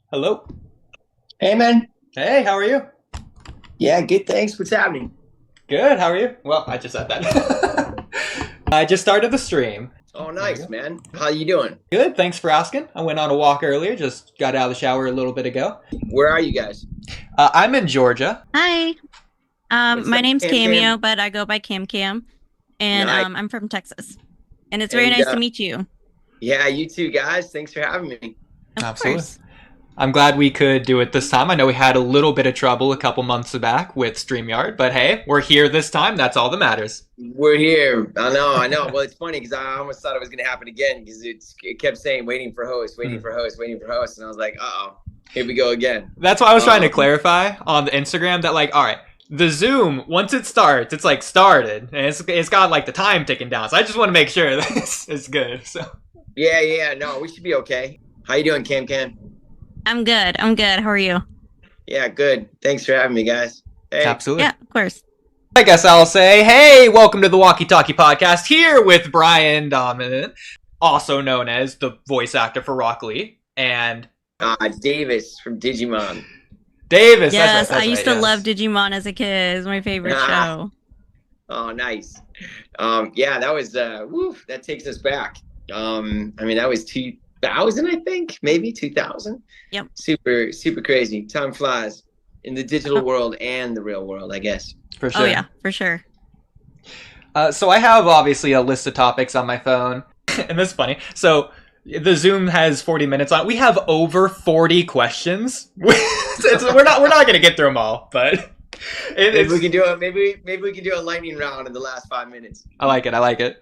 Hello. Hey, man. Hey, how are you? Yeah, good. Thanks. What's happening? Good, how are you? Well, I just said that. I just started the stream. Oh, nice, man. How you doing? Good, thanks for asking. I went on a walk earlier, just got out of the shower a little bit ago. Where are you guys? I'm in Georgia. Hi. What's My up, name's Camcam? Cameo, but I go by Camcam, and Nice. I'm from Texas. And it's very And, nice to meet you. Yeah, you too, guys. Thanks for having me. Of Absolutely. course. I'm glad we could do it this time. I know we had a little bit of trouble a couple months back with StreamYard, but hey, we're here this time. That's all that matters. We're here. I know. Well, it's funny because I almost thought it was going to happen again because it kept saying waiting for host, waiting for host, waiting for host. And I was like, uh-oh, here we go again. That's why I was trying to clarify on the Instagram that, like, all right, the Zoom, once it starts, it's like started, and it's got like the time ticking down. So I just want to make sure that it's good. So Yeah. No, we should be okay. How you doing, Camcam? I'm good. How are you? Yeah, good. Thanks for having me, guys. Hey. absolutely. Yeah, of course. I guess I'll say, hey, welcome to the Walky Talky podcast here with Brian Donovan, also known as the voice actor for Rock Lee, and Davis from Digimon. Davis. Yes, that's I used right, to love Digimon as a kid. It was my favorite show. Oh, nice. Yeah, that was that takes us back. I mean, that was 2000, I think, maybe 2000. Yep. Super crazy. Time flies in the digital world and the real world, I guess. For sure. Oh yeah, for sure. So I have obviously a list of topics on my phone, and this is funny. So the Zoom has 40 minutes on it. We have over 40 questions. We're not going to get through them all, but maybe we can do it. Maybe we can do a lightning round in the last 5 minutes. I like it.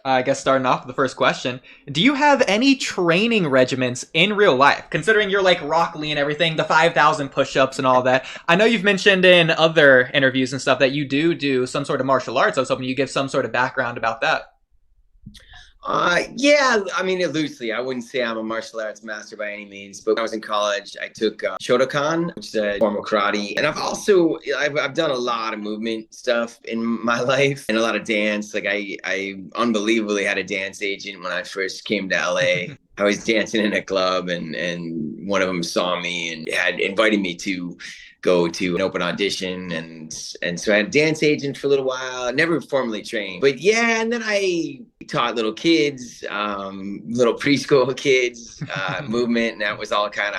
I guess starting off with the first question, do you have any training regimens in real life? Considering you're like Rock Lee and everything, the 5,000 push-ups and all that. I know you've mentioned in other interviews and stuff that you do some sort of martial arts. I was hoping you give some sort of background about that. Yeah, I mean, loosely. I wouldn't say I'm a martial arts master by any means, but when I was in college, I took Shotokan, which is a form of karate. And I've done a lot of movement stuff in my life and a lot of dance. Like I unbelievably had a dance agent when I first came to LA. I was dancing in a club and one of them saw me and had invited me to go to an open audition, and so I had a dance agent for a little while. Never formally trained, but yeah. And then I taught little kids, little preschool kids, movement, and that was all kind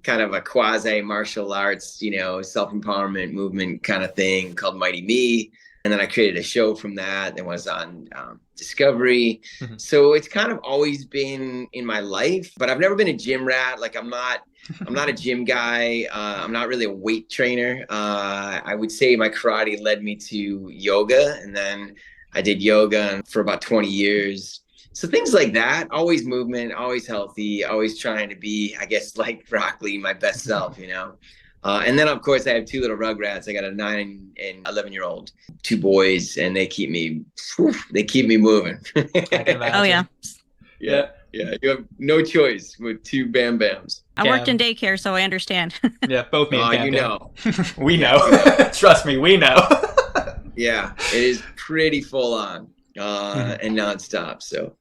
of a quasi martial arts, self-empowerment movement kind of thing called Mighty Me. And then I created a show from that that was on Discovery. Mm-hmm. So it's kind of always been in my life, but I've never been a gym rat. Like I'm not a gym guy. I'm not really a weight trainer. I would say my karate led me to yoga, and then I did yoga for about 20 years. So things like that, always movement, always healthy, always trying to be, I guess, like Rock Lee, my best self, And then, of course, I have two little rugrats. I got a 9 and 11-year-old, two boys, and they keep me moving. Oh, yeah. Yeah. You have no choice with two Bam Bams. I worked in daycare, so I understand. Yeah, both me and Cam. You know. We know. Trust me, we know. Yeah, it is pretty full on and nonstop. So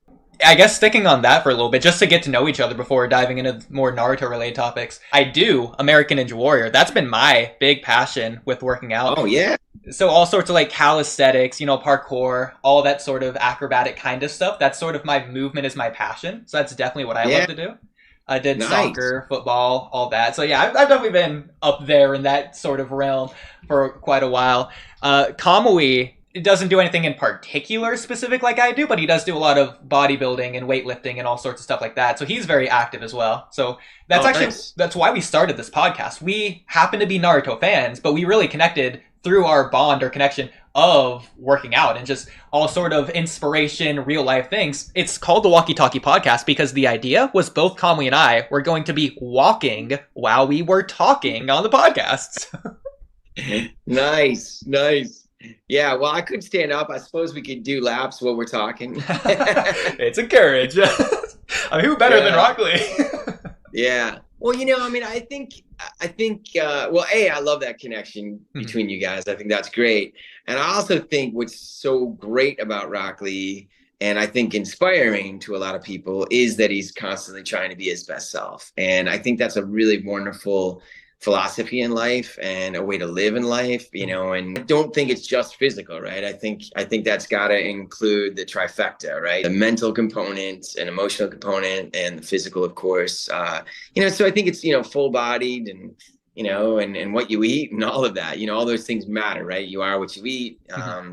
I guess sticking on that for a little bit, just to get to know each other before diving into more Naruto-related topics, I do American Ninja Warrior. That's been my big passion with working out. Oh, yeah. So all sorts of like calisthenics, parkour, all that sort of acrobatic kind of stuff. That's sort of my movement is my passion. So that's definitely what I love to do. I did soccer, football, all that. So yeah, I've definitely been up there in that sort of realm for quite a while. Kamui doesn't do anything in particular specific like I do, but he does do a lot of bodybuilding and weightlifting and all sorts of stuff like that. So he's very active as well. So that's that's why we started this podcast. We happen to be Naruto fans, but we really connected through our bond or connection of working out and just all sort of inspiration, real life things. It's called the Walky Talky podcast because the idea was both Kamui and I were going to be walking while we were talking on the podcasts. Nice. Yeah, well, I could stand up. I suppose we could do laps while we're talking. It's encouraged. I mean, who better than Rock Lee? Yeah. Well, I think, I love that connection between you guys. I think that's great. And I also think what's so great about Rock Lee and I think inspiring to a lot of people is that he's constantly trying to be his best self. And I think that's a really wonderful philosophy in life and a way to live in life, you know. And I don't think it's just physical, right? I think that's got to include the trifecta, right? The mental component and emotional component and the physical, of course. You know, so I think it's, you know, full-bodied and, you know, and what you eat and all of that, you know, all those things matter, right? You are what you eat,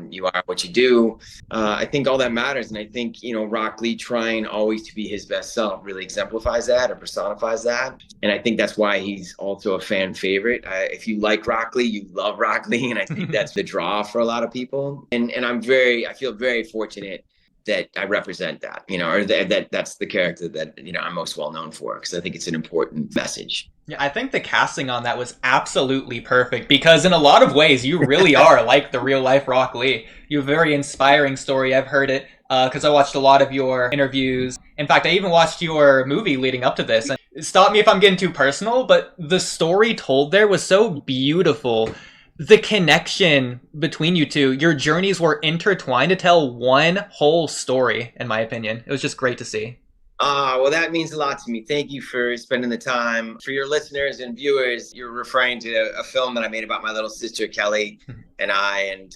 you are what you do. I think all that matters. And I think, you know, Rock Lee trying always to be his best self really exemplifies that or personifies that. And I think that's why he's also a fan favorite. If you like Rock Lee, you love Rock Lee. And I think that's the draw for a lot of people. And I feel very fortunate that I represent that, you know, or that's the character that, you know, I'm most well known for, because I think it's an important message. Yeah, I think the casting on that was absolutely perfect, because in a lot of ways you really are like the real life Rock Lee. You have a very inspiring story. I've heard it because I watched a lot of your interviews. In fact, I even watched your movie leading up to this. And stop me if I'm getting too personal, but the story told there was so beautiful. The connection between you two, your journeys were intertwined to tell one whole story, in my opinion. It was just great to see. Well, that means a lot to me. Thank you for spending the time. For your listeners and viewers, you're referring to a film that I made about my little sister, Kelly, and I. And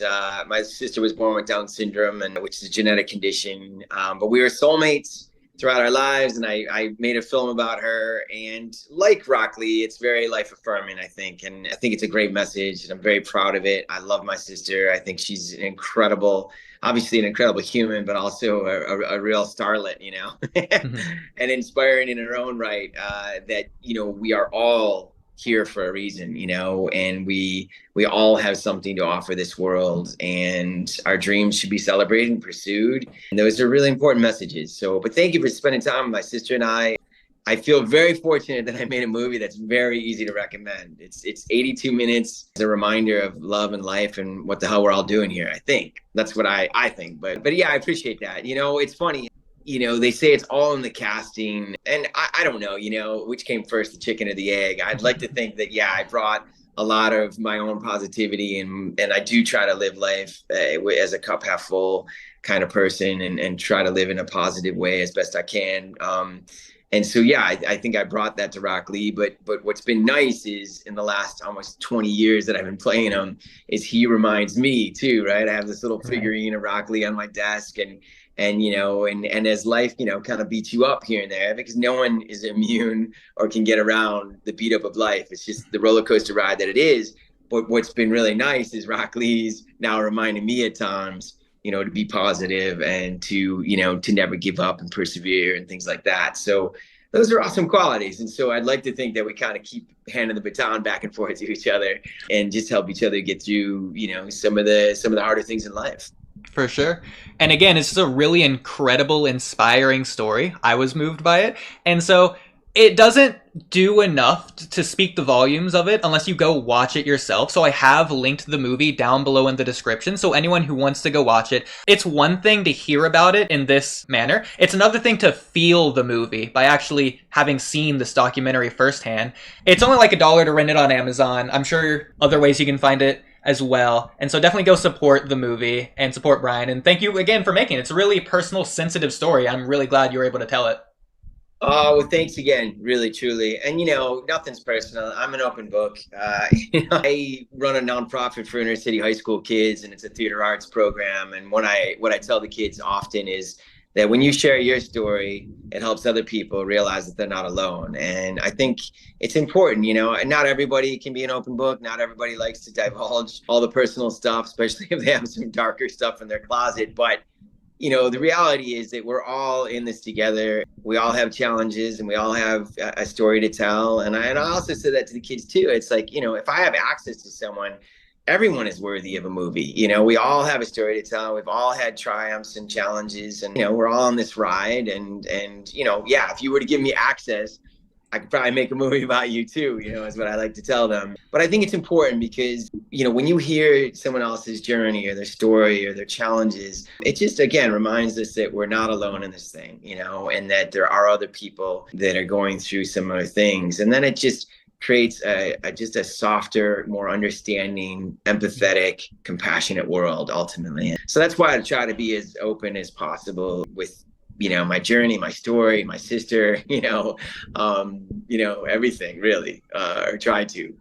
my sister was born with Down syndrome, which is a genetic condition. But we were soulmates throughout our lives, and I made a film about her. And like Rock Lee, it's very life affirming, I think. And I think it's a great message, and I'm very proud of it. I love my sister. I think she's obviously an incredible human, but also a real starlet, you know, and inspiring in her own right, that, you know, we are all here for a reason, you know, and we all have something to offer this world, and our dreams should be celebrated and pursued. And those are really important messages. But thank you for spending time with my sister and I. I feel very fortunate that I made a movie that's very easy to recommend. It's 82 minutes. It's a reminder of love and life and what the hell we're all doing here. I think that's what I think. But yeah, I appreciate that. You know, it's funny. You know, they say it's all in the casting, and I don't know, you know, which came first, the chicken or the egg. I'd like to think that, yeah, I brought a lot of my own positivity, and I do try to live life as a cup half full kind of person, and try to live in a positive way as best I can. And so, yeah, I think I brought that to Rock Lee. But what's been nice is in the last almost 20 years that I've been playing him, is he reminds me too, right? I have this little figurine of Rock Lee on my desk, and you know, and as life, you know, kind of beats you up here and there, because no one is immune or can get around the beat up of life. It's just the roller coaster ride that it is. But what's been really nice is Rock Lee's now reminding me at times, you know, to be positive and to, you know, to never give up and persevere and things like that. So those are awesome qualities. And so I'd like to think that we kind of keep handing the baton back and forth to each other and just help each other get through, you know, some of the harder things in life. For sure. And again, it's just a really incredible, inspiring story. I was moved by it. And so it doesn't do enough to speak the volumes of it unless you go watch it yourself. So I have linked the movie down below in the description. So anyone who wants to go watch it, it's one thing to hear about it in this manner. It's another thing to feel the movie by actually having seen this documentary firsthand. It's only like $1 to rent it on Amazon. I'm sure other ways you can find it as well. And so definitely go support the movie and support Brian. And thank you again for making it. It's a really personal, sensitive story. I'm really glad you were able to tell it. Oh, well, thanks again, really, truly. And, you know, nothing's personal. I'm an open book. You know, I run a nonprofit for inner city high school kids, and it's a theater arts program. And what I tell the kids often is that when you share your story, it helps other people realize that they're not alone. And I think it's important, you know, and not everybody can be an open book. Not everybody likes to divulge all the personal stuff, especially if they have some darker stuff in their closet. But you know, the reality is that we're all in this together. We all have challenges, and we all have a story to tell. And I also said that to the kids too. It's like, you know, if I have access to someone, everyone is worthy of a movie. You know, we all have a story to tell. We've all had triumphs and challenges, and, you know, we're all on this ride. And, you know, yeah, if you were to give me access, I could probably make a movie about you too, you know, is what I like to tell them. But I think it's important because, you know, when you hear someone else's journey or their story or their challenges, it just, again, reminds us that we're not alone in this thing, you know, and that there are other people that are going through similar things. And then it just creates just a softer, more understanding, empathetic, compassionate world ultimately. So that's why I try to be as open as possible with, you know, my journey, my story, my sister, everything really, or try to.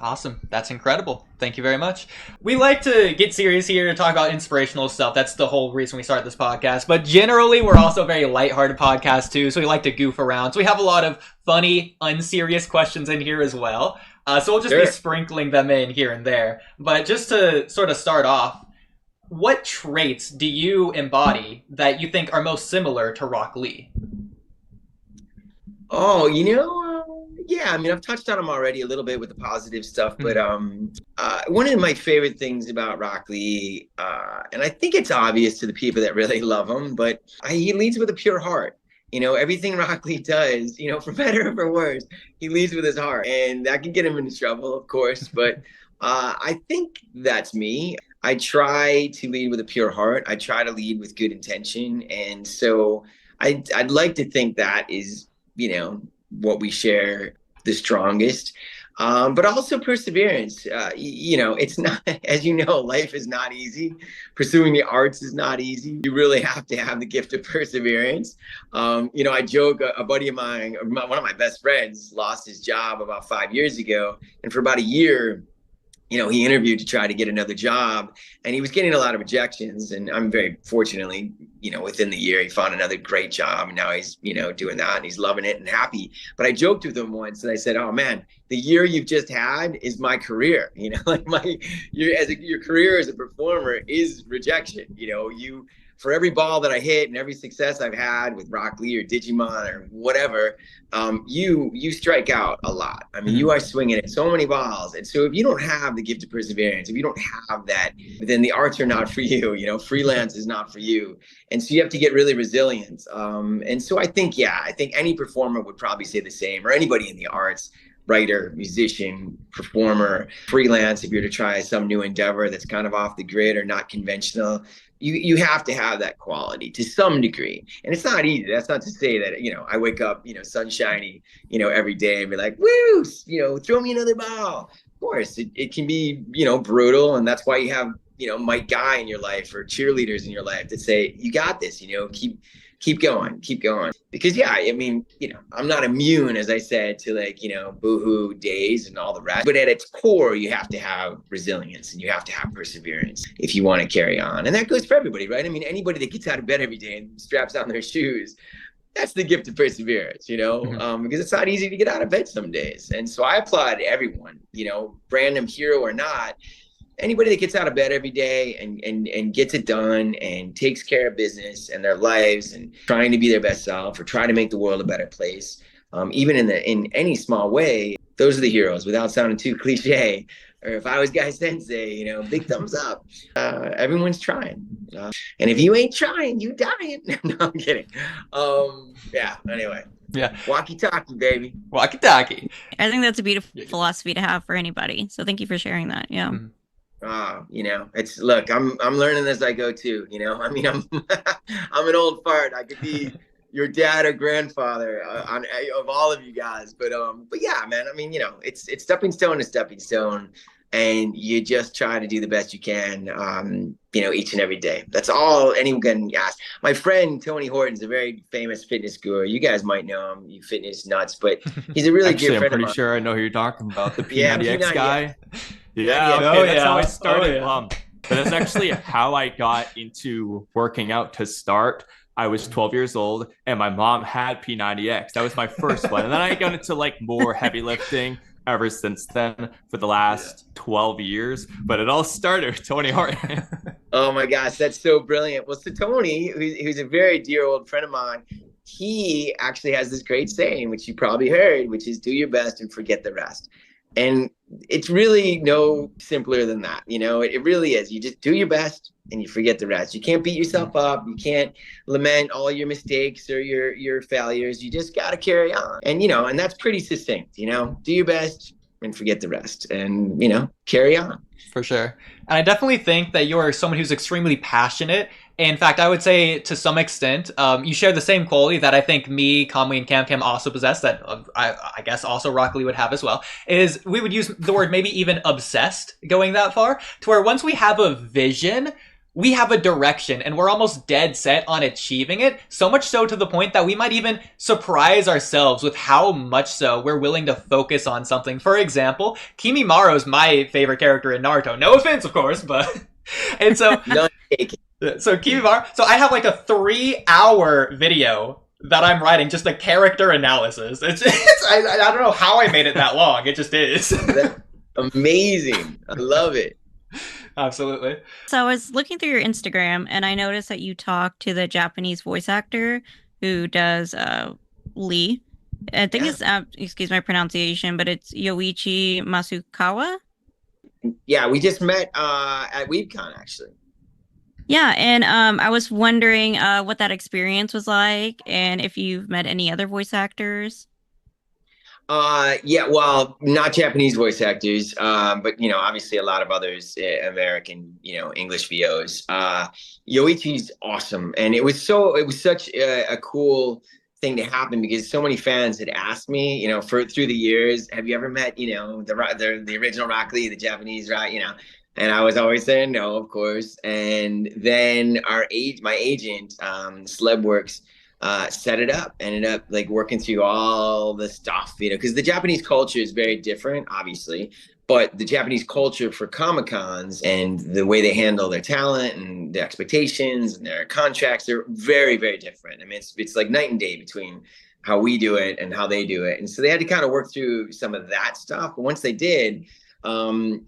Awesome. That's incredible. Thank you very much. We like to get serious here and talk about inspirational stuff. That's the whole reason we started this podcast. But generally, we're also a very lighthearted podcast too. So we like to goof around. So we have a lot of funny, unserious questions in here as well. So we'll just be sprinkling them in here and there. But just to sort of start off, what traits do you embody that you think are most similar to Rock Lee? Oh, yeah, I mean, I've touched on them already a little bit with the positive stuff, but one of my favorite things about Rock Lee, and I think it's obvious to the people that really love him, but he leads with a pure heart. You know, everything Rock Lee does, for better or for worse, he leads with his heart, and that can get him into trouble, of course, but I think that's me. I try to lead with a pure heart. I try to lead with good intention, and so I'd like to think that is, what we share the strongest, but also perseverance. It's not, as you know, life is not easy. Pursuing the arts is not easy. You really have to have the gift of perseverance. I joke, a buddy of mine, one of my best friends, lost his job about 5 years ago. And for about a year, he interviewed to try to get another job, and he was getting a lot of rejections. And I'm very fortunately, within the year, he found another great job, and now he's, doing that, and he's loving it and happy. But I joked with him once, and I said, "Oh man, the year you've just had is my career. Your career as a performer is rejection. For every ball that I hit and every success I've had with Rock Lee or Digimon or whatever, you strike out a lot. I mean, you are swinging at so many balls. And so if you don't have the gift of perseverance, if you don't have that, then the arts are not for you. Freelance is not for you. And so you have to get really resilient. And so I think any performer would probably say the same, or anybody in the arts. Writer, musician, performer, freelance, if you're to try some new endeavor that's kind of off the grid or not conventional, you have to have that quality to some degree. And it's not easy. That's not to say that, I wake up, sunshiny, every day and be like, woo, throw me another ball. Of course, it can be, brutal. And that's why you have, Mike Guy in your life or cheerleaders in your life that say, you got this, keep going. Because I'm not immune, as I said, to boohoo days and all the rest. But at its core, you have to have resilience and you have to have perseverance if you want to carry on. And that goes for everybody, right? I mean, anybody that gets out of bed every day and straps on their shoes, that's the gift of perseverance, because it's not easy to get out of bed some days. And so I applaud everyone, random hero or not. Anybody that gets out of bed every day and gets it done and takes care of business and their lives and trying to be their best self or try to make the world a better place, even in any small way, those are the heroes. Without sounding too cliche, or if I was Guy Sensei, big thumbs up. Everyone's trying, and if you ain't trying, you dying. No, I'm kidding. Anyway. Yeah. Walky Talky, baby. Walky Talky. I think that's a beautiful philosophy to have for anybody. So thank you for sharing that. Yeah. Mm-hmm. It's look, I'm learning as I go too. I mean, I'm I'm an old fart. I could be your dad or grandfather of all of you guys, but yeah, man. I mean, it's stepping stone to stepping stone, and you just try to do the best you can. Each and every day. That's all anyone can ask. My friend Tony Horton's a very famous fitness guru. You guys might know him, you fitness nuts, but he's a really good friend. I'm pretty sure I know who you're talking about. The P90X yeah, guy. Yeah, okay, that's how I started. But that's actually how I got into working out to start. I was 12 years old and my mom had P90X. That was my first one. And then I got into more heavy lifting ever since then for the last 12 years. But it all started with Tony Horton. Oh my gosh, that's so brilliant. Well, so Tony, who's a very dear old friend of mine, he actually has this great saying, which you probably heard, which is do your best and forget the rest. And it's really no simpler than that. It really is. You just do your best and you forget the rest. You can't beat yourself up. You can't lament all your mistakes or your failures. You just got to carry on. And, and that's pretty succinct, do your best, and forget the rest and, you know, carry on. For sure. And I definitely think that you're someone who's extremely passionate. In fact, I would say to some extent, you share the same quality that I think me, Kamui, and Camcam also possess, that I guess also Rock Lee would have as well, is we would use the word maybe even obsessed going that far, to where once we have a vision, we have a direction and we're almost dead set on achieving it. So much so to the point that we might even surprise ourselves with how much so we're willing to focus on something. For example, Kimimaro is my favorite character in Naruto. No offense, of course, but... And so... So Kimimaro... So I have like a 3-hour video that I'm writing, just a character analysis. I don't know how I made it that long. It just is. That's amazing. I love it. Absolutely. So I was looking through your Instagram and I noticed that you talked to the Japanese voice actor who does Lee. I think it's, excuse my pronunciation, but it's Yoichi Masukawa. Yeah, we just met at WeebCon, actually. Yeah, and I was wondering what that experience was like and if you've met any other voice actors. Yeah, well, not Japanese voice actors, but, you know, obviously a lot of others, American, you know, English VOs. Yoichi's awesome. And it was such a cool thing to happen because so many fans had asked me, you know, through the years, have you ever met, you know, the original Rock Lee, the Japanese Rock, you know? And I was always saying no, of course. And then my agent, Celebworks, set it up, ended up like working through all the stuff, you know, because the Japanese culture is very different, obviously, but the Japanese culture for Comic-Cons and the way they handle their talent and the expectations and their contracts are very, very different. I mean, it's like night and day between how we do it and how they do it. And so they had to kind of work through some of that stuff. But once they did,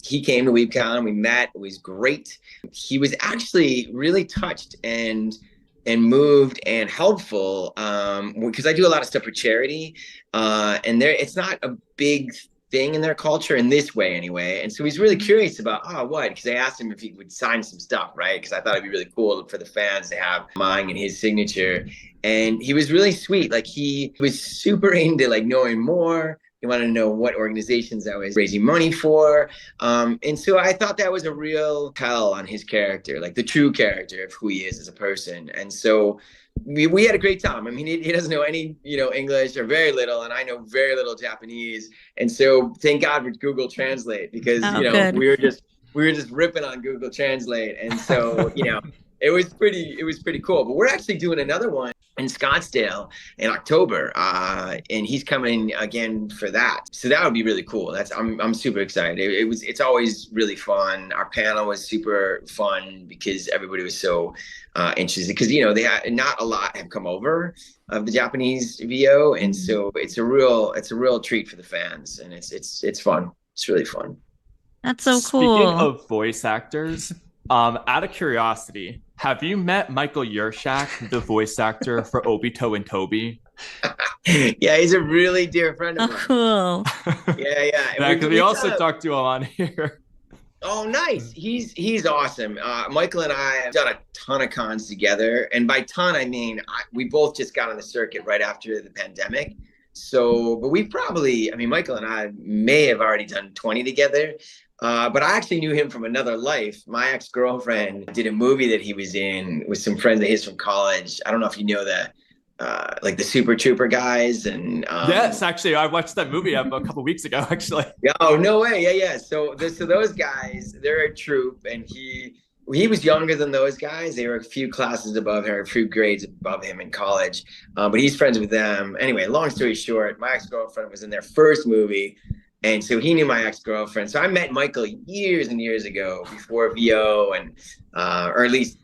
he came to WeebCon, we met, it was great. He was actually really touched and moved and helpful, because I do a lot of stuff for charity, and it's not a big thing in their culture in this way anyway. And so he's really curious about, what? Because I asked him if he would sign some stuff, right? Because I thought it'd be really cool for the fans to have mine and his signature. And he was really sweet. Like he was super into like knowing more. He wanted to know what organizations I was raising money for. And so I thought that was a real tell on his character, like the true character of who he is as a person. And so we had a great time. I mean, he doesn't know any, you know, English or very little, and I know very little Japanese. And so thank God for Google Translate, because, you know, good. we were just ripping on Google Translate. And so, you know, it was pretty cool. But we're actually doing another one in Scottsdale in October, and he's coming again for that. So that would be really cool. I'm super excited. It's always really fun. Our panel was super fun because everybody was so interested, because, you know, not a lot have come over of the Japanese VO, and so it's a real treat for the fans, and it's fun. It's really fun. That's so cool. Speaking of voice actors, out of curiosity, have you met Michael Yershak, the voice actor for Obito and Toby? Yeah, he's a really dear friend of mine. Oh, cool. Yeah. Because we also talked to him on here. Oh, nice. He's awesome. Michael and I have done a ton of cons together. And by ton, I mean, we both just got on the circuit right after the pandemic. So, but Michael and I may have already done 20 together. But I actually knew him from another life. My ex-girlfriend did a movie that he was in with some friends of his from college. I don't know if you know that, like the Super Trooper guys. And yes, actually, I watched that movie a couple weeks ago, actually. Oh, no way. Yeah. So those guys, they're a troop, and he was younger than those guys. They were a few classes above him, a few grades above him in college. But he's friends with them. Anyway, long story short, my ex-girlfriend was in their first movie. And so he knew my ex-girlfriend. So I met Michael years and years ago before VO, and or at least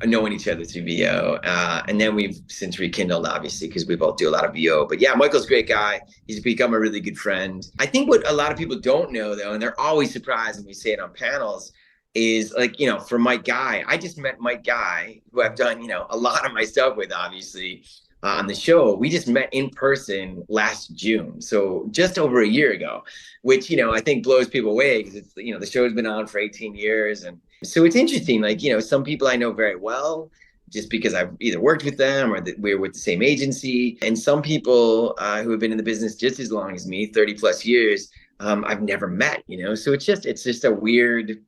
knowing each other through VO. And then we've since rekindled, obviously, because we both do a lot of VO. But yeah, Michael's a great guy. He's become a really good friend. I think what a lot of people don't know, though, and they're always surprised when we say it on panels, is like, you know, for Mike Guy, I just met Mike Guy, who I've done, you know, a lot of my stuff with, obviously. On the show, we just met in person last June, so just over a year ago, which, you know, I think blows people away, because it's, you know, the show's been on for 18 years, and so it's interesting. Like, you know, some people I know very well just because I've either worked with them or that we're with the same agency, and some people who have been in the business just as long as me, 30 plus years, I've never met, so it's just a weird,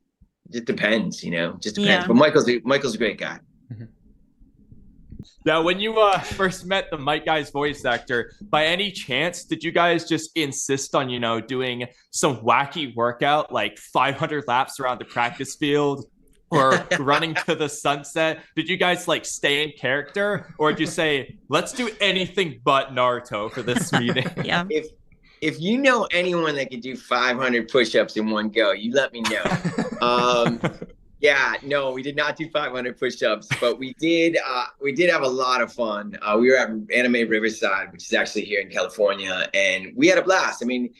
it depends, just depends. Yeah. But Michael's a great guy. Now, when you first met the Mike Guy's voice actor, by any chance, did you guys just insist on, doing some wacky workout, like 500 laps around the practice field or running to the sunset? Did you guys like stay in character, or did you say, let's do anything but Naruto for this meeting? Yeah. If you know anyone that can do 500 push-ups in one go, you let me know. Yeah, no, we did not do 500 push-ups, but we did have a lot of fun. We were at Anime Riverside, which is actually here in California, and we had a blast. I mean,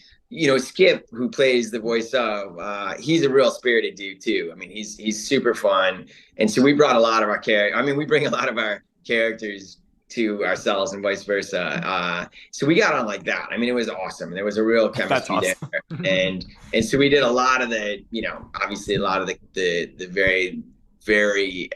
Skip, who plays the voice of, he's a real spirited dude too. I mean, he's super fun. And so we brought a lot of our we bring a lot of our characters to ourselves and vice versa. So we got on like that. I mean, it was awesome. There was a real chemistry there. And so we did a lot of the, obviously a lot of the very, very,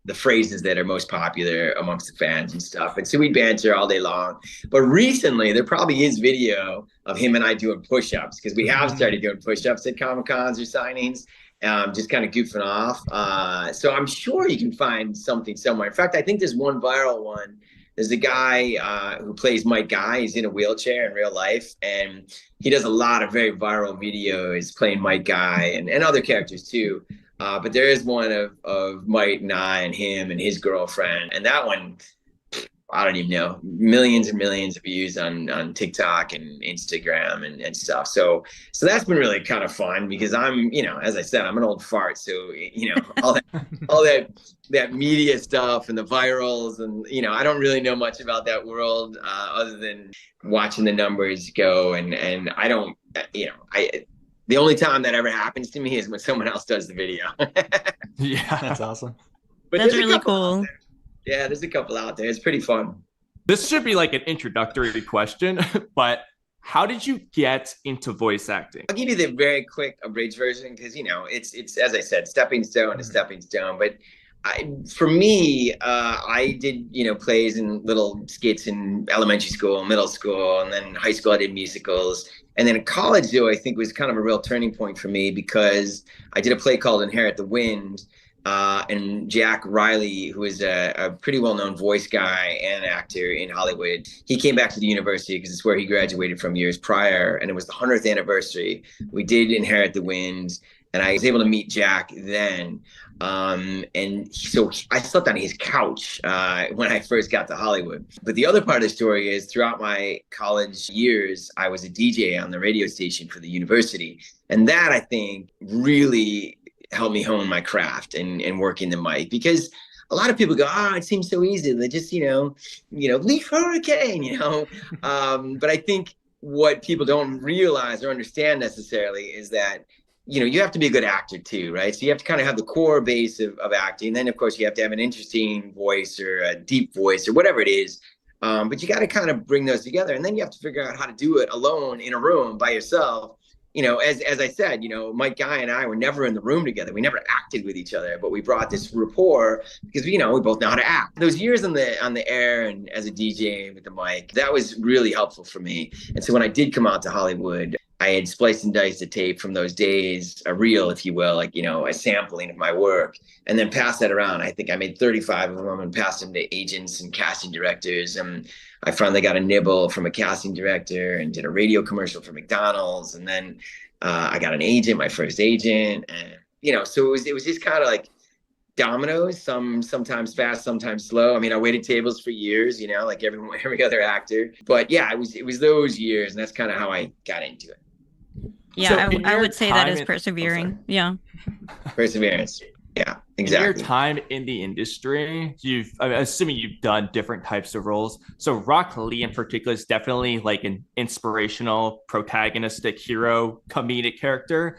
the phrases that are most popular amongst the fans and stuff. And so we banter all day long. But recently there probably is video of him and I doing push-ups, because we have started doing push-ups at Comic-Cons or signings. Just kind of goofing off. So I'm sure you can find something somewhere. In fact, I think there's one viral one. There's a guy who plays Mike Guy. He's in a wheelchair in real life, and he does a lot of very viral videos playing Mike Guy and other characters too. But there is one of Mike and I and him and his girlfriend, and that one, I don't even know, millions and millions of views on TikTok and Instagram and stuff. So that's been really kind of fun, because I'm, as I said, I'm an old fart. So, all that media stuff and the virals and, I don't really know much about that world other than watching the numbers go. And I don't, the only time that ever happens to me is when someone else does the video. Yeah, that's awesome. But that's really cool. Yeah, there's a couple out there. It's pretty fun. This should be like an introductory question, but how did you get into voice acting? I'll give you the very quick abridged version, because, it's as I said, stepping stone to stepping stone. But for me, I did, plays and little skits in elementary school, middle school, and then high school I did musicals. And then in college, though, I think was kind of a real turning point for me, because I did a play called Inherit the Wind. And Jack Riley, who is a pretty well-known voice guy and actor in Hollywood, he came back to the university because it's where he graduated from years prior, and it was the 100th anniversary. We did Inherit the Wind, and I was able to meet Jack then. And so I slept on his couch when I first got to Hollywood. But the other part of the story is, throughout my college years, I was a DJ on the radio station for the university. And that, I think, really helped me hone my craft and working the mic, because a lot of people go, it seems so easy. They just, leaf hurricane, but I think what people don't realize or understand necessarily is that, you have to be a good actor too, right? So you have to kind of have the core base of acting. And then of course you have to have an interesting voice or a deep voice or whatever it is. But you got to kind of bring those together, and then you have to figure out how to do it alone in a room by yourself. As I said, Mike Guy and I were never in the room together. We never acted with each other, but we brought this rapport because, we both know how to act. Those years on the air and as a DJ with the mic, that was really helpful for me. And so when I did come out to Hollywood, I had spliced and diced a tape from those days, a reel, if you will, like, a sampling of my work, and then passed that around. I think I made 35 of them and passed them to agents and casting directors. And I finally got a nibble from a casting director and did a radio commercial for McDonald's. And then I got an agent, my first agent. And, so it was just kind of like dominoes, sometimes fast, sometimes slow. I mean, I waited tables for years, like every other actor. But yeah, it was those years. And that's kind of how I got into it. Yeah, so I would say that is persevering. Yeah. Perseverance. Yeah, exactly. In your time in the industry, I'm assuming you've done different types of roles. So Rock Lee in particular is definitely like an inspirational, protagonistic hero, comedic character.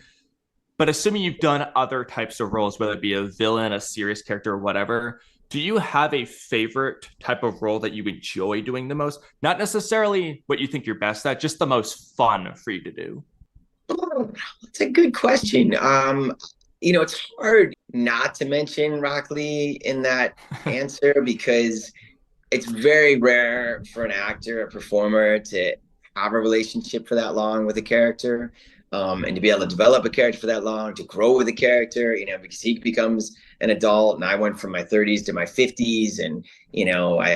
But assuming you've done other types of roles, whether it be a villain, a serious character, or whatever, do you have a favorite type of role that you enjoy doing the most? Not necessarily what you think you're best at, just the most fun for you to do. Oh, that's a good question. It's hard not to mention Rock Lee in that answer, because it's very rare for an actor, a performer, to have a relationship for that long with a character, and to be able to develop a character for that long, to grow with a character, because he becomes an adult, and I went from my 30s to my 50s, and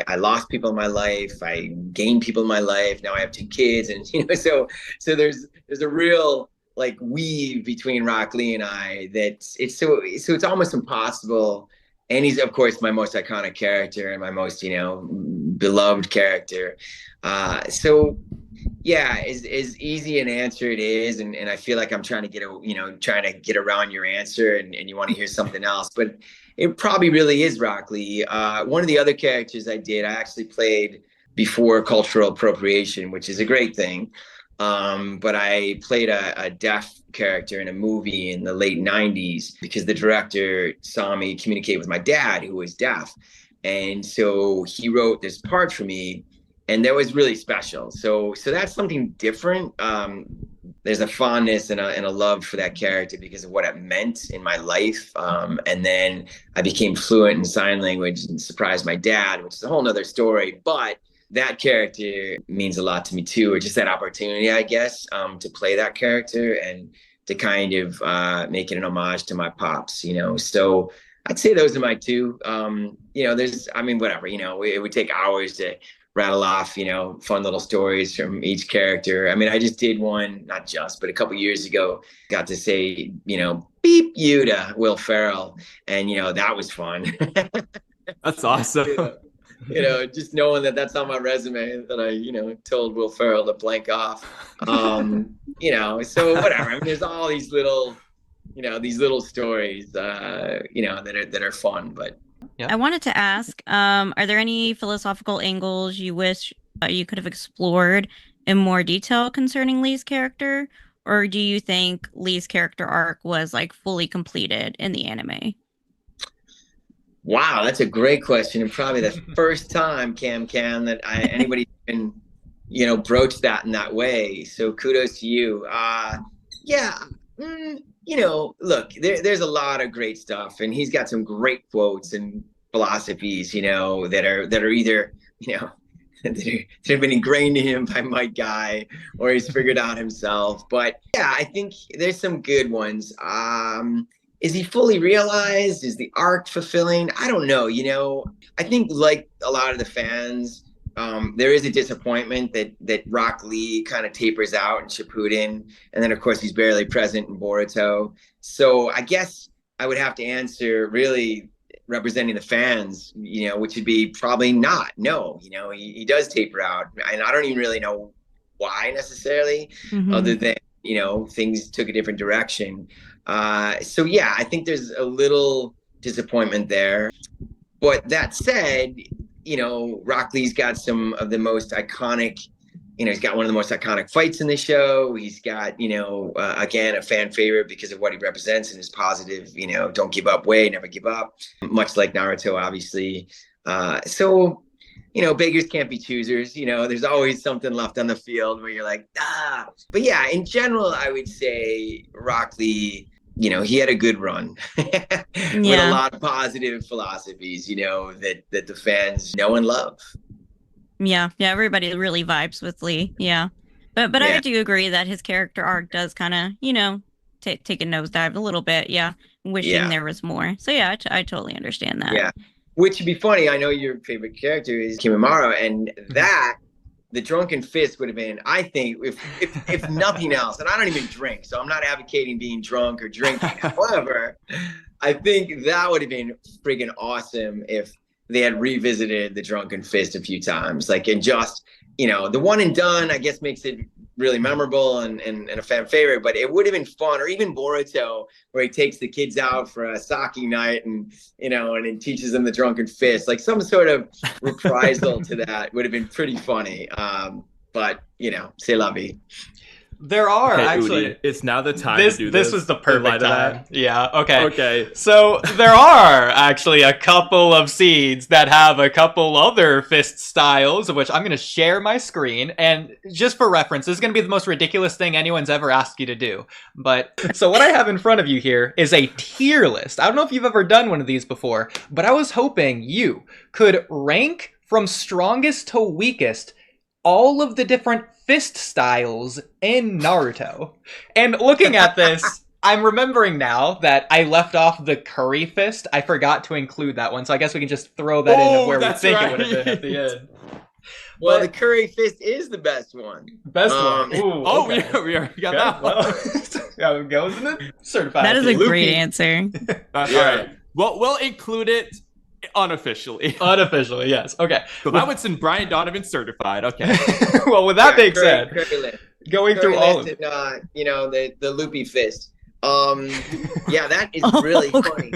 I lost people in my life, I gained people in my life, now I have 2 kids, and so there's a real like weave between Rock Lee and I that it's almost impossible. And he's of course my most iconic character and my most beloved character. So yeah, as easy an answer it is, and I feel like I'm trying to get around your answer, and you want to hear something else, but it probably really is Rock Lee. One of the other characters I actually played before cultural appropriation, which is a great thing. But I played a deaf character in a movie in the late 90s because the director saw me communicate with my dad, who was deaf. And so he wrote this part for me, and that was really special. So that's something different. There's a fondness and a love for that character because of what it meant in my life. And then I became fluent in sign language and surprised my dad, which is a whole nother story. But that character means a lot to me too, or just that opportunity, I guess, to play that character and to kind of make it an homage to my pops, So I'd say those are my 2. Whatever, it would take hours to rattle off, fun little stories from each character. I just did one, not just, but a couple years ago, got to say, beep you to Will Ferrell. And, that was fun. That's awesome. Just knowing that that's on my resume that I, told Will Ferrell to blank off. So whatever. There's all these little, stories, that are fun. But yeah. I wanted to ask, are there any philosophical angles you wish you could have explored in more detail concerning Lee's character, or do you think Lee's character arc was like fully completed in the anime? Wow, that's a great question, and probably the first time, Camcam, that anybody can, broach that in that way. So kudos to you. Look, there's a lot of great stuff, and he's got some great quotes and philosophies, that are either, that have been ingrained in him by Mike Guy, or he's figured out himself. But yeah, I think there's some good ones. Is he fully realized? Is the arc fulfilling? I don't know. I think like a lot of the fans, there is a disappointment that Rock Lee kind of tapers out in Shippuden. And then, of course, he's barely present in Boruto. So I guess I would have to answer really representing the fans, which would be probably not. No, he does taper out. And I don't even really know why necessarily, other than, things took a different direction. So yeah, I think there's a little disappointment there. But that said, Rock Lee's got some of the most iconic, he's got one of the most iconic fights in the show. He's got, again, a fan favorite because of what he represents and his positive, don't give up way, never give up, much like Naruto, obviously. So, beggars can't be choosers. There's always something left on the field where you're like, ah. But yeah, in general, I would say Rock Lee, he had a good run with a lot of positive philosophies, that the fans know and love. Yeah, everybody really vibes with Lee. Yeah. But yeah. I do agree that his character arc does kind of, take a nosedive a little bit. Yeah. Wishing there was more. So yeah, I totally understand that. Yeah. Which would be funny. I know your favorite character is Kimimaro, and that the drunken fist would have been, I think, if nothing else, and I don't even drink, so I'm not advocating being drunk or drinking. However, I think that would have been friggin' awesome if they had revisited the drunken fist a few times. And just, the one and done, I guess, makes it really memorable and a fan favorite, but it would have been fun. Or even Boruto, where he takes the kids out for a sake night and it teaches them the drunken fist. Some sort of reprisal to that would have been pretty funny. But c'est la vie. There are actually. Oodie, it's now the time to do this. This was the perfect time. Yeah. Okay. So there are actually a couple of seeds that have a couple other fist styles, of which I'm going to share my screen. And just for reference, this is going to be the most ridiculous thing anyone's ever asked you to do. But so what I have in front of you here is a tier list. I don't know if you've ever done one of these before, but I was hoping you could rank from strongest to weakest all of the different fist styles in Naruto. And looking at this, I'm remembering now that I left off the curry fist. I forgot to include that one, so I guess we can just throw that in of where we think it would have been at the end. Well, the curry fist is the best one. Best one. Ooh, okay. we already got that one. How it goes, isn't it? Certified. That is a great answer. All right. Well, we'll include it unofficially. Unofficially, yes. Okay. So that one's in Brian Donovan certified. Okay. Well, with that being said, going curry through all of it, the loopy fist. Yeah, that is really funny.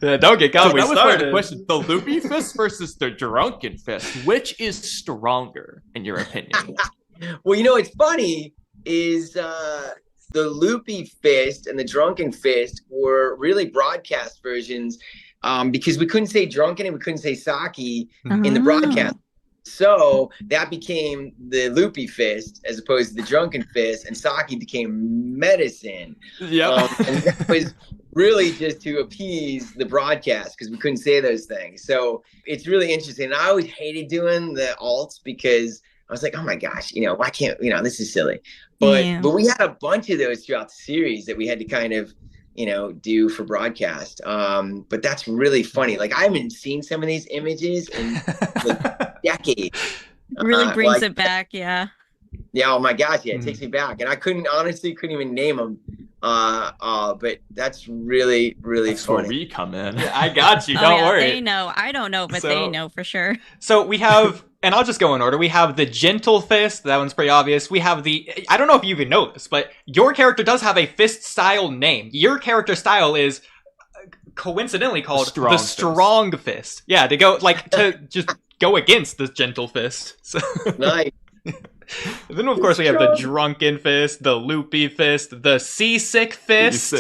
Yeah, don't get caught. So that was part of the question. The loopy fist versus the drunken fist. Which is stronger, in your opinion? Well, it's funny is the loopy fist and the drunken fist were really broadcast versions because we couldn't say drunken and we couldn't say sake in the broadcast. So that became the loopy fist as opposed to the drunken fist, and sake became medicine. Yeah, and that was really just to appease the broadcast because we couldn't say those things. So it's really interesting. And I always hated doing the alts because I was like, oh my gosh, why can't this is silly. But we had a bunch of those throughout the series that we had to kind of do for broadcast. But that's really funny. Like I haven't seen some of these images in like decades. Really brings it back. Yeah. Yeah. Oh my gosh. Yeah. It takes me back. And I couldn't even name them. But that's really, really that's funny. Where we come in. Yeah, I got you. Don't worry. They know. I don't know, but they know for sure. So we have, and I'll just go in order. We have the gentle fist. That one's pretty obvious. We have I don't know if you even know this, but your character does have a fist style name. Your character style is coincidentally called the strong fist. Yeah, to just go against the gentle fist. So. Nice. Then, of course, we have the drunken fist, the loopy fist, the seasick fist.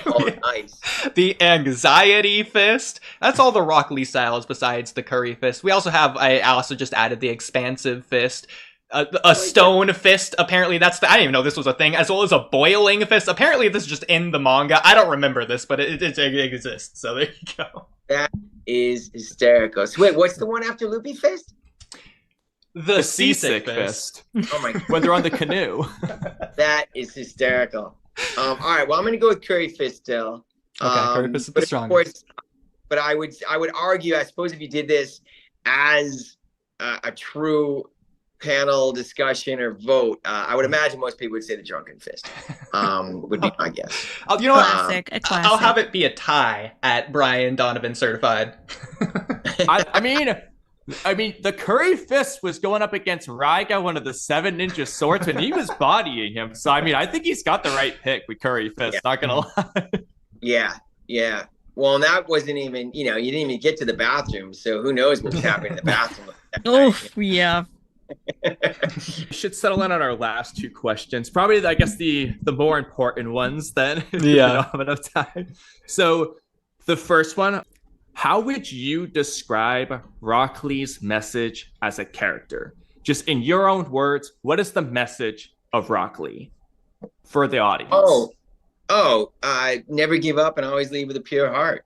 Oh, nice. The anxiety fist. That's all the Rock Lee styles besides the curry fist. We also have, I also just added the expansive fist. A stone fist. Apparently, I didn't even know this was a thing. As well as a boiling fist. Apparently, this is just in the manga. I don't remember this, but it exists. So there you go. That is hysterical. So wait, what's the one after loopy fist? The seasick fist. Oh my God. When they're on the canoe. That is hysterical. All right, well, I'm going to go with curry fist still. Okay, curry fist is the strongest. But I would argue, I suppose if you did this as a true panel discussion or vote, I would imagine most people would say the drunken fist would be my guess. You know what? A classic. I'll have it be a tie at Brian Donovan certified. I mean, the curry fist was going up against Raiga, one of the 7 ninja swords, and he was bodying him. So, I think he's got the right pick with curry fist, not going to lie. Yeah. Well, and that wasn't even, you didn't even get to the bathroom. So who knows what was happening in the bathroom. Yeah. We should settle in on our last 2 questions. Probably, I guess, the more important ones then. Yeah. We don't have enough time. So the first one, how would you describe Rock Lee's message as a character? Just in your own words, what is the message of Rock Lee for the audience? Never give up and always lead with a pure heart.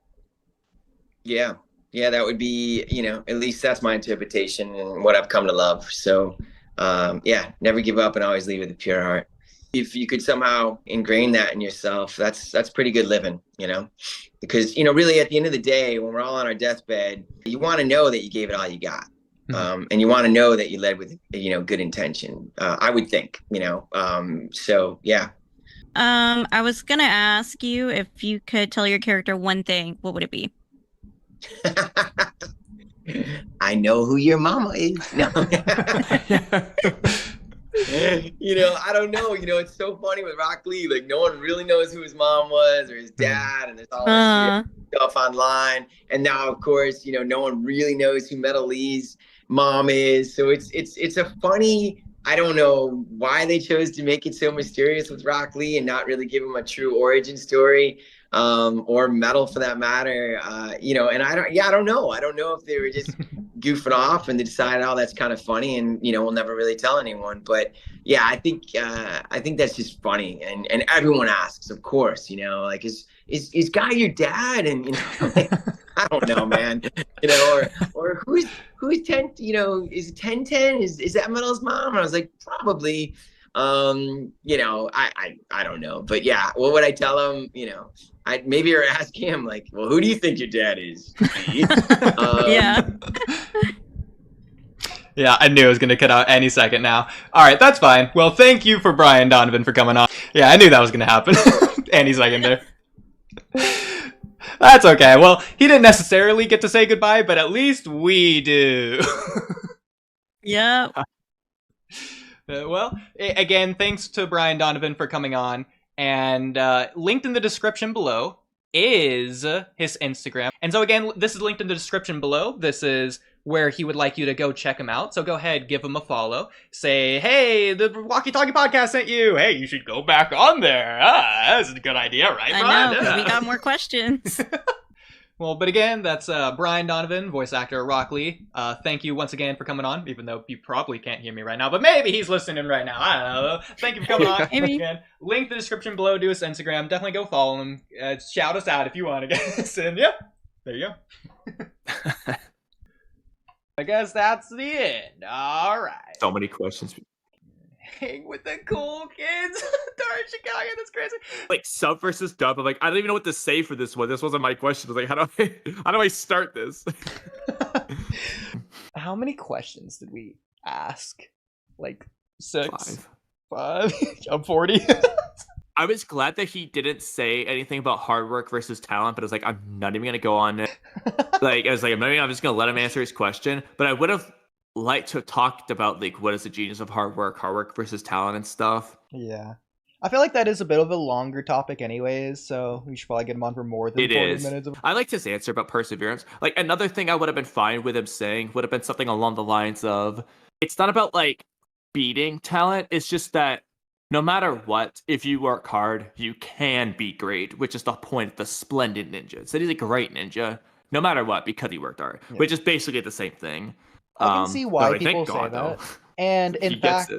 Yeah, that would be, at least that's my interpretation and what I've come to love. So, never give up and always lead with a pure heart. If you could somehow ingrain that in yourself, that's pretty good living, because, really at the end of the day, when we're all on our deathbed, you want to know that you gave it all you got. And you want to know that you led with, good intention, I would think, so yeah. I was going to ask you if you could tell your character one thing, what would it be? I know who your mama is. No. I don't know. It's so funny with Rock Lee. Like, no one really knows who his mom was or his dad, and there's all this stuff online. And now, of course, no one really knows who Metal Lee's mom is. So it's a funny. I don't know why they chose to make it so mysterious with Rock Lee and not really give him a true origin story, or Metal for that matter. And I don't know. I don't know if they were just goofing off and they decide, oh, that's kind of funny, and we'll never really tell anyone. But yeah, I think that's just funny, and everyone asks, of course, like is Guy your dad? And like, I don't know, man, or who's 10, is it 1010? Is that Metal's mom? And I was like, probably. I don't know, but yeah, what would I tell him? I'd maybe or ask him like, well, who do you think your dad is? Yeah. Yeah, I knew it was going to cut out any second now. All right, that's fine. Well, thank you for Brian Donovan for coming on. Yeah, I knew that was going to happen any second there. That's okay. Well, he didn't necessarily get to say goodbye, but at least we do. Yep. Well, again, thanks to Brian Donovan for coming on. And linked in the description below is his Instagram. And so again, this is linked in the description below. This is where he would like you to go check him out. So go ahead, give him a follow. Say, hey, the Walky Talky podcast sent you. Hey, you should go back on there. That's a good idea, right, Brian? I know, because we got more questions. Well, but again, that's Brian Donovan, voice actor Rock Lee. Thank you once again for coming on, even though you probably can't hear me right now, but maybe he's listening right now. I don't know. Thank you for coming on. Again, link in the description below to his Instagram. Definitely go follow him. Shout us out if you want, I guess. And yeah, there you go. I guess that's the end. All right. So many questions. Hang with the cool kids. Darn Chicago, that's crazy. Like sub versus dub. I'm like, I don't even know what to say for this one. This wasn't my question. I was like, how do I start this? How many questions did we ask? Like 6? 5? I'm 40. I was glad that he didn't say anything about hard work versus talent, but I was like, I'm not even gonna go on it. Like, I was like, I'm just gonna let him answer his question. But I would have liked to have talked about like what is the genius of hard work versus talent and stuff. Yeah. I feel like that is a bit of a longer topic anyways, so we should probably get him on for more than 40 minutes. I liked his answer about perseverance. Like, another thing I would have been fine with him saying would have been something along the lines of, it's not about like beating talent, it's just that no matter what, if you work hard, you can be great, which is the point of the splendid ninja. So he's a great ninja, no matter what, because he worked hard, which is basically the same thing. I can see why people say that. And in fact,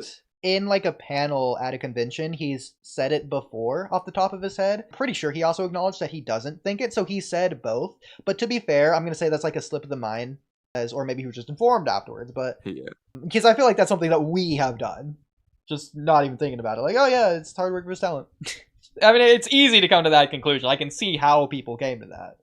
in like a panel at a convention, he's said it before off the top of his head. Pretty sure he also acknowledged that he doesn't think it, so he said both. But to be fair, I'm going to say that's like a slip of the mind, or maybe he was just informed afterwards. But because I feel like that's something that we have done. Just not even thinking about it. Like, oh yeah, it's hard work versus talent. I mean, it's easy to come to that conclusion. I can see how people came to that.